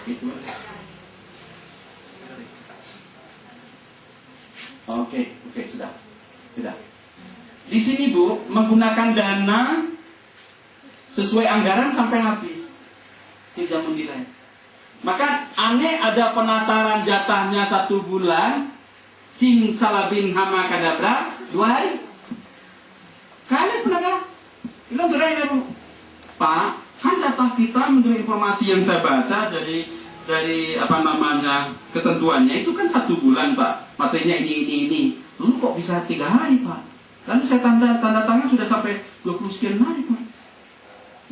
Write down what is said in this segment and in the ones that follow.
Itu. Oke, sudah. Di sini Bu, menggunakan dana sesuai anggaran sampai habis, tidak menilai. Maka aneh ada penataran jatahnya 1 bulan, sing salabin hama kadabra 2 hari. Kalian pernah kan? Itu gerai Bu. Pak, kan jatah kita menurut informasi yang saya baca dari ketentuannya itu kan 1 bulan Pak. Materinya ini. Lalu kok bisa 3 hari Pak? Lalu saya tanda tangan sudah sampai 20 sekian hari Pak.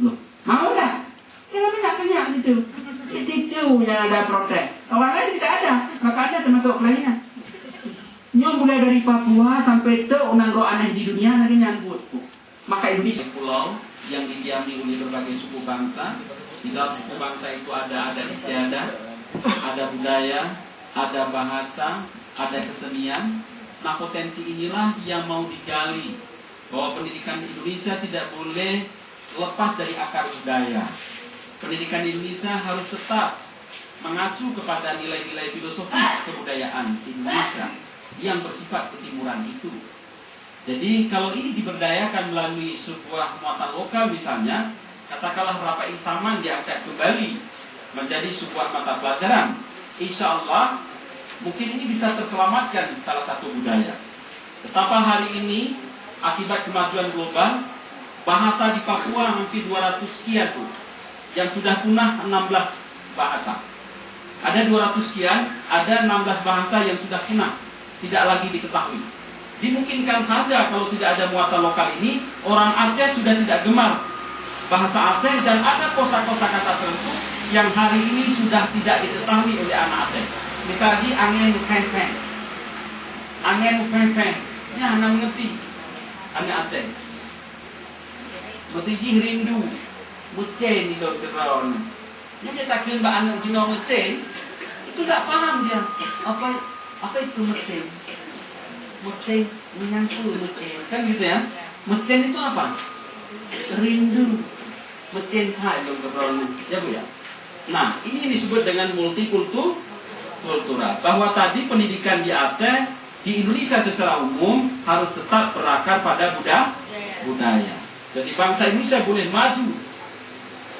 Loh, mau nggak? Ya tanya gitu. Di situ yang ada protes. Orang lain tidak ada, maka ada termasuk lainnya. Nyong mulai dari Papua sampai ke unanggo aneh di dunia lagi nyambut. Maka Indonesia pulau yang didiami oleh berbagai suku bangsa. Di dalam suku bangsa itu ada istiadat, ada budaya, ada bahasa, ada kesenian. Nah, potensi inilah yang mau digali, bahwa pendidikan Indonesia tidak boleh lepas dari akar budaya. Pendidikan Indonesia harus tetap mengacu kepada nilai-nilai filosofis kebudayaan Indonesia yang bersifat ketimuran itu. Jadi kalau ini diberdayakan melalui sebuah muatan lokal misalnya, katakanlah Rapai Saman diangkat kembali menjadi sebuah mata pelajaran, insya Allah mungkin ini bisa terselamatkan salah satu budaya. Betapa hari ini akibat kemajuan global, bahasa di Papua hampir 200 sekian tuh, yang sudah punah 16 bahasa. Ada 200 sekian, ada 16 bahasa yang sudah punah, tidak lagi diketahui. Dimungkinkan saja kalau tidak ada muatan lokal ini, orang Aceh sudah tidak gemar bahasa Aceh dan ada kosa-kosa kata tertentu yang hari ini sudah tidak diketahui oleh anak Aceh. Misalnya angin peng-peng, ini anak mengerti anak Aceh. Mesti rindu, mucen di dalam kerawon. Yang dia takkan mbak anak jino mucen, itu tak paham dia apa itu mucen. Mucen menyangkul mucen, kan gitu ya? Mucen itu apa? Rindu, mucen hai dalam kerawon, ya Bu ya. Nah, ini disebut dengan multikultural, bahwa tadi pendidikan di Aceh, di Indonesia secara umum harus tetap berakar pada budaya. Jadi bangsa Indonesia boleh maju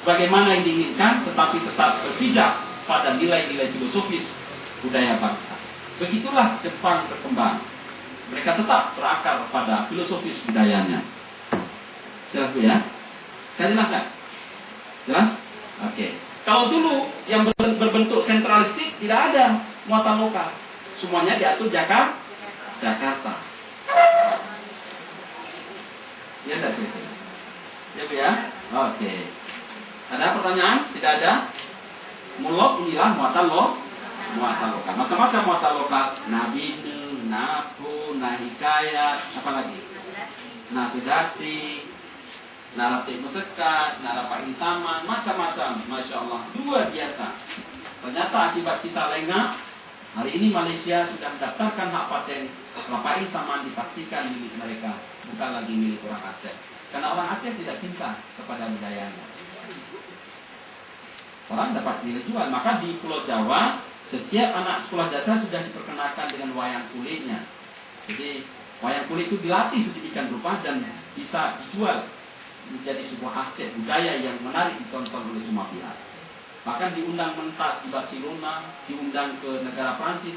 bagaimana yang diinginkan, tetapi tetap berpijak pada nilai-nilai filosofis budaya bangsa. Begitulah Jepang berkembang. Mereka tetap berakar pada filosofis budayanya. Jelas Bu ya? Jelas kan? Jelas? Oke. Kalau dulu yang berbentuk sentralistik tidak ada muatan lokal, semuanya diatur Jakarta. Ya tidak gitu? Ya Bu ya? Oke. Ada pertanyaan? Tidak ada? Mulok inilah muatan lokal. Macam-macam muatan lokal. Nabinu, Nafu, Nahikayat, apa lagi? Natudati, Naraptik Mesekat, Narapai Saman, macam-macam. Masya Allah, luar biasa. Ternyata akibat kita lengah, hari ini Malaysia sudah mendaftarkan hak paten Rapai Saman, dipastikan milik mereka, bukan lagi milik orang Aceh. Karena orang Aceh tidak cinta kepada budayanya. Orang dapat nilai jual. Maka di Pulau Jawa, setiap anak sekolah dasar sudah diperkenalkan dengan wayang kulitnya. Jadi wayang kulit itu dilatih sedemikian rupa dan bisa dijual menjadi sebuah aset budaya yang menarik ditonton oleh semua pihak. Bahkan diundang mentas di Barcelona, diundang ke negara Prancis,